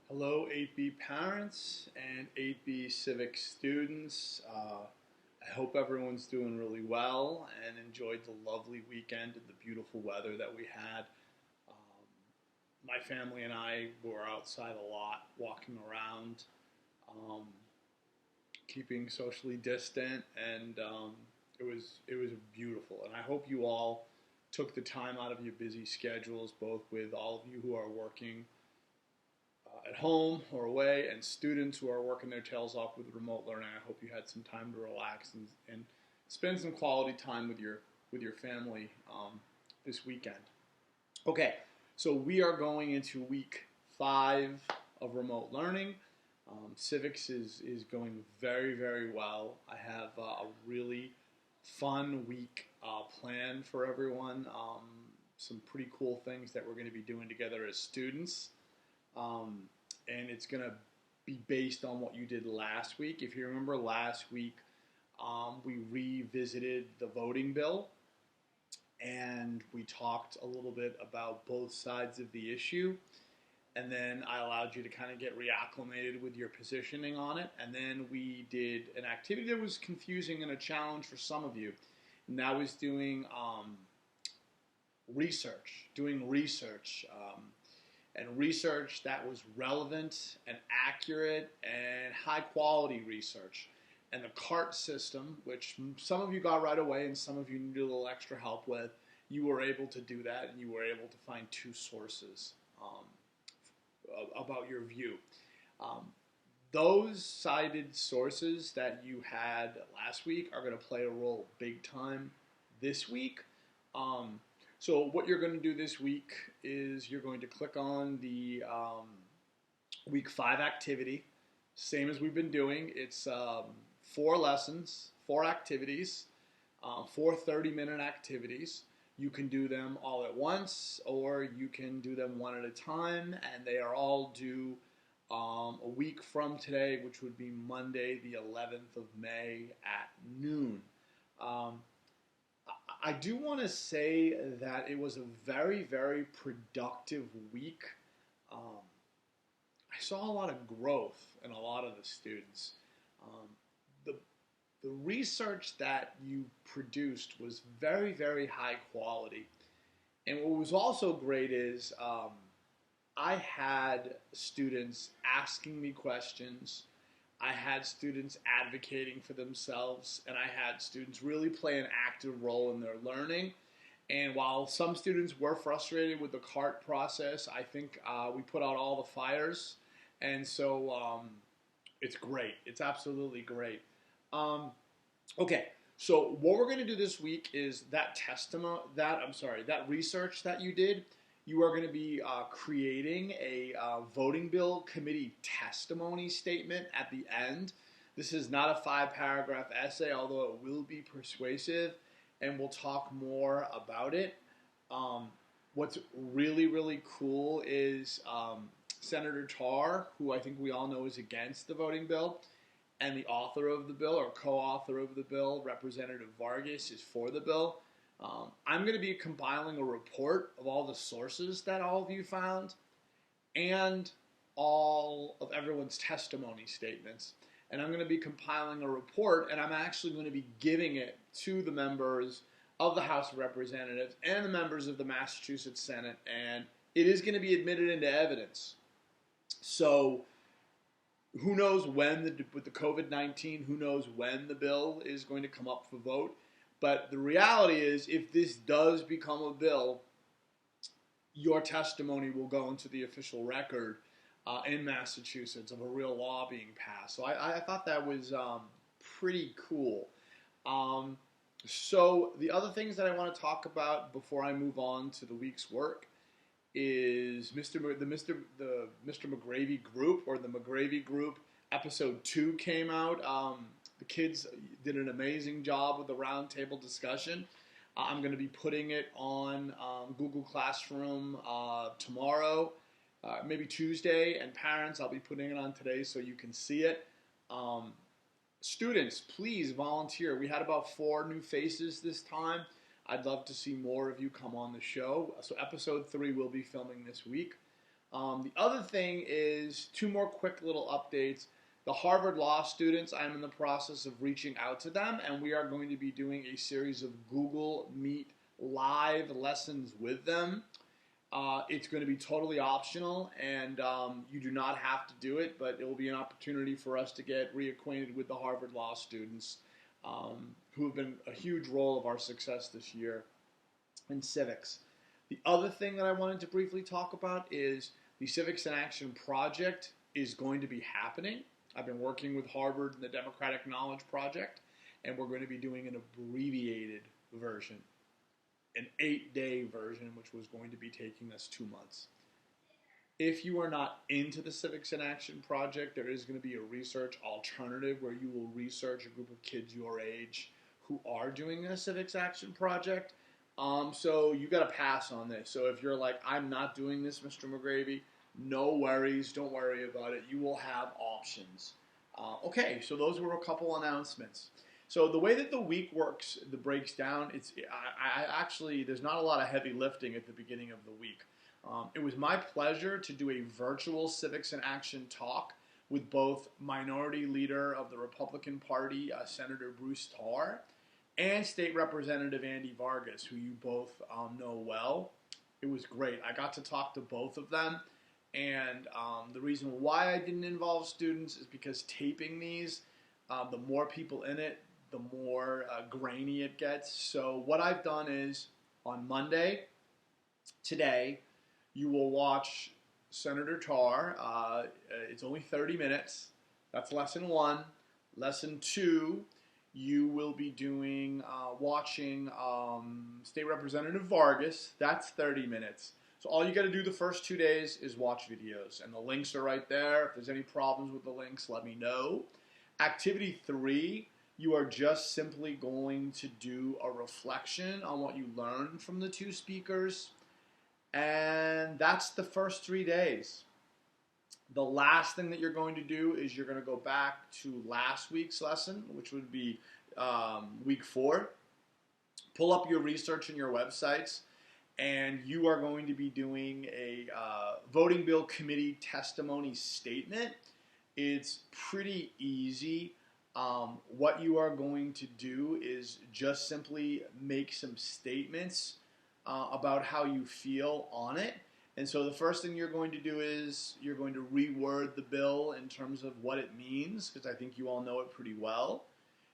Hello, 8B parents and 8B civic students. I hope everyone's doing really well and enjoyed the lovely weekend and the beautiful weather that we had. Um, my family and I were outside a lot, walking around, um, keeping socially distant, and it was beautiful. And I hope you all took the time out of your busy schedules, both with all of you who are working at home or away, and students who are working their tails off with remote learning. I hope you had some time to relax and spend some quality time with your family this weekend. Okay, so we are going into week 5 of remote learning. Civics is going very well. I have a really fun week planned for everyone. Some pretty cool things that we're going to be doing together as students. Um, and it's going to be based on what you did last week. If you remember last week, we revisited the voting bill and we talked a little bit about both sides of the issue. And then I allowed you to kind of get reacclimated with your positioning on it. And then we did an activity that was confusing and a challenge for some of you. And that was doing research, and research that was relevant and accurate and high quality research. And the CART system, which some of you got right away and some of you needed a little extra help with, you were able to do that and you were able to find two sources about your view. Um, those cited sources that you had last week are going to play a role big time this week. So what you're going to do this week is you're going to click on the week 5 activity, same as we've been doing. It's 4 lessons, 4 activities, 4 30-minute activities. You can do them all at once, or you can do them one at a time, and they are all due a week from today, which would be Monday, the 11th of May at noon. I do want to say that it was a very productive week. Um, I saw a lot of growth in a lot of the students. Um, the the research that you produced was very high quality. And what was also great is I had students asking me questions. I had students advocating for themselves, and I had students really play an active role in their learning. And while some students were frustrated with the CART process, I think we put out all the fires. And so it's great. It's absolutely great. Um, okay, so what we're going to do this week is that research that you did. You are going to be creating a voting bill committee testimony statement at the end. This is not a 5-paragraph essay, although it will be persuasive, and we'll talk more about it. Um, what's really cool is Senator Tarr, who I think we all know is against the voting bill, and the author of the bill, or co-author of the bill, Representative Vargas, is for the bill. I'm going to be compiling a report of all the sources that all of you found and all of everyone's testimony statements. And I'm going to be compiling a report, and I'm actually going to be giving it to the members of the House of Representatives and the members of the Massachusetts Senate, and it is going to be admitted into evidence. So who knows when, with the COVID-19, who knows when the bill is going to come up for vote. But the reality is, if this does become a bill, your testimony will go into the official record in Massachusetts of a real law being passed. So I thought that was pretty cool. So the other things that I want to talk about before I move on to the week's work is the Mr. McGravy group, or the McGravy group. Episode 2 came out. The kids did an amazing job with the roundtable discussion. I'm going to be putting it on Google Classroom tomorrow, maybe Tuesday, and parents, I'll be putting it on today so you can see it. Students, please volunteer. We had about 4 new faces this time. I'd love to see more of you come on the show. So episode 3 we'll be filming this week. The other thing is two more quick little updates. The Harvard Law students, I'm in the process of reaching out to them, and we are going to be doing a series of Google Meet live lessons with them. It's going to be totally optional, and you do not have to do it, but it will be an opportunity for us to get reacquainted with the Harvard Law students who have been a huge role of our success this year in civics. The other thing that I wanted to briefly talk about is the Civics in Action project is going to be happening. I've been working with Harvard and the Democratic Knowledge Project, and we're going to be doing an abbreviated version, an 8-day version, which was going to be taking us 2 months. If you are not into the Civics in Action project, there is going to be a research alternative where you will research a group of kids your age who are doing a Civics Action project. So you got to pass on this. So if you're like, I'm not doing this, Mr. McGravy, no worries. Don't worry about it. You will have options. Okay, so those were a couple announcements. So the way that the week works, the breaks down, I actually, there's not a lot of heavy lifting at the beginning of the week. It was my pleasure to do a virtual Civics in Action talk with both Minority Leader of the Republican Party, Senator Bruce Tarr, and State Representative Andy Vargas, who you both know well. It was great. I got to talk to both of them, and the reason why I didn't involve students is because taping these, the more people in it, the more grainy it gets. So what I've done is, on Monday, today, you will watch Senator Tarr. It's only 30 minutes. That's lesson 1. Lesson 2, you will be doing watching State Representative Vargas. That's 30 minutes. So all you got to do the first 2 days is watch videos, and the links are right there. If there's any problems with the links, let me know. Activity 3, you are just simply going to do a reflection on what you learned from the 2 speakers, and that's the first 3 days. The last thing that you're going to do is you're going to go back to last week's lesson, which would be week 4. Pull up your research in your websites, and you are going to be doing a voting bill committee testimony statement. It's pretty easy. What you are going to do is just simply make some statements about how you feel on it. And so the first thing you're going to do is you're going to reword the bill in terms of what it means, because I think you all know it pretty well.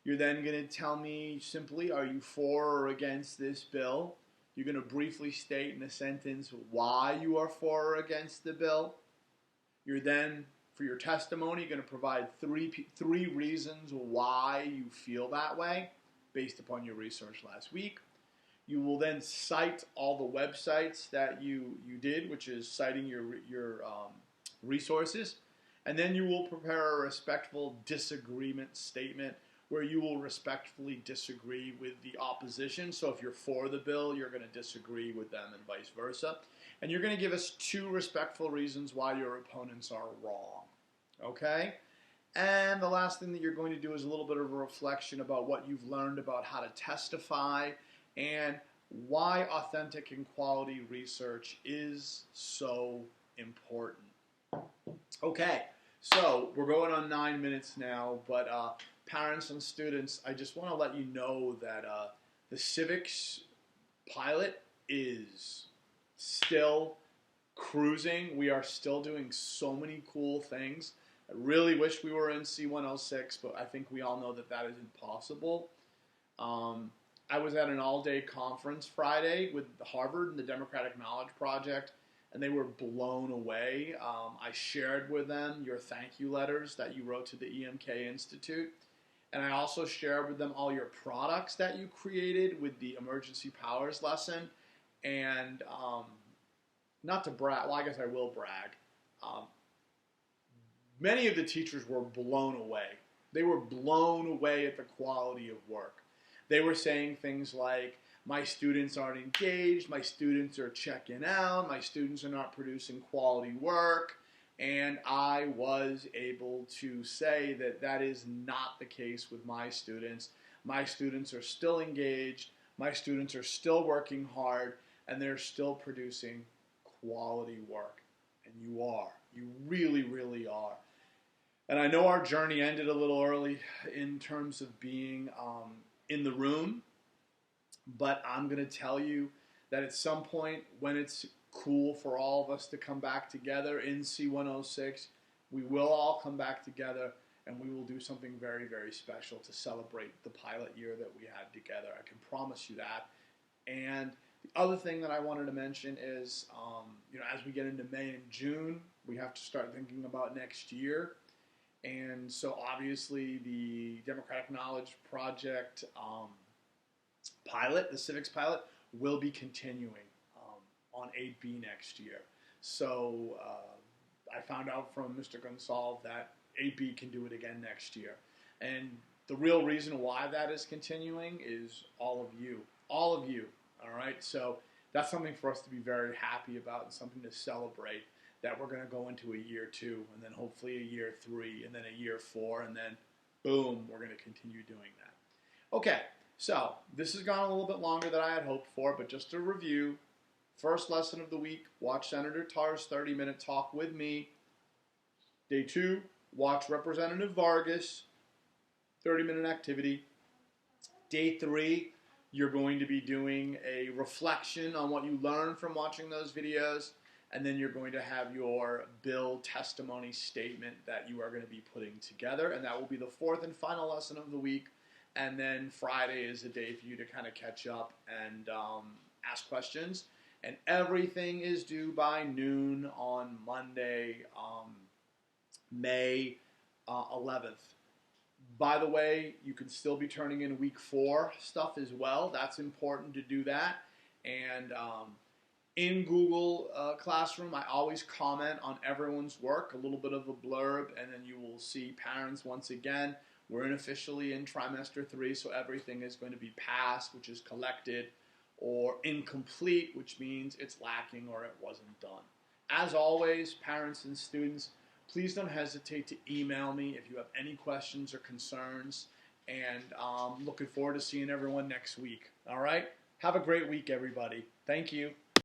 You're then going to tell me simply, are you for or against this bill? You're going to briefly state in a sentence why you are for or against the bill. You're then, for your testimony, going to provide three reasons why you feel that way based upon your research last week. You will then cite all the websites that you did, which is citing your resources. And then you will prepare a respectful disagreement statement where you will respectfully disagree with the opposition. So if you're for the bill, you're going to disagree with them and vice versa. And you're going to give us 2 respectful reasons why your opponents are wrong. Okay? And the last thing that you're going to do is a little bit of a reflection about what you've learned about how to testify and why authentic and quality research is so important. Okay, so we're going on 9 minutes now, but parents and students, I just want to let you know that the civics pilot is still cruising. We are still doing so many cool things. I really wish we were in C106, but I think we all know that that is impossible. I was at an all-day conference Friday with Harvard and the Democratic Knowledge Project, and they were blown away. I shared with them your thank you letters that you wrote to the EMK Institute, and I also shared with them all your products that you created with the emergency powers lesson. And not to brag, well, I guess I will brag. Many of the teachers were blown away. They were blown away at the quality of work. They were saying things like, my students aren't engaged, my students are checking out, my students are not producing quality work, and I was able to say that that is not the case with my students. My students are still engaged, my students are still working hard, and they're still producing quality work. And you are. You really, really are. And I know our journey ended a little early in terms of being in the room, but I'm going to tell you that at some point when it's cool for all of us to come back together in C106, we will all come back together and we will do something very, very special to celebrate the pilot year that we had together. I can promise you that. And the other thing that I wanted to mention is, as we get into May and June, we have to start thinking about next year. And so obviously the Democratic Knowledge Project pilot, the civics pilot, will be continuing on 8B next year. So I found out from Mr. Gonsalve that 8B can do it again next year. And the real reason why that is continuing is all of you. All of you, all right? So that's something for us to be very happy about and something to celebrate, that we're going to go into a year 2 and then hopefully a year 3 and then a year 4 and then boom, we're going to continue doing that. Okay, so this has gone a little bit longer than I had hoped for, but just to review, first lesson of the week, watch Senator Tarr's 30-minute talk with me. Day 2, watch Representative Vargas, 30-minute activity. Day 3, you're going to be doing a reflection on what you learned from watching those videos, and then you're going to have your bill testimony statement that you are going to be putting together, and that will be the 4th and final lesson of the week. And then Friday is a day for you to kind of catch up and ask questions. And everything is due by noon on Monday, May 11th. By the way, you can still be turning in week 4 stuff as well. That's important to do that. And in Google Classroom, I always comment on everyone's work, a little bit of a blurb, and then you will see parents once again. We're officially in trimester 3, so everything is going to be passed, which is collected, or incomplete, which means it's lacking or it wasn't done. As always, parents and students, please don't hesitate to email me if you have any questions or concerns, and looking forward to seeing everyone next week. All right? Have a great week, everybody. Thank you.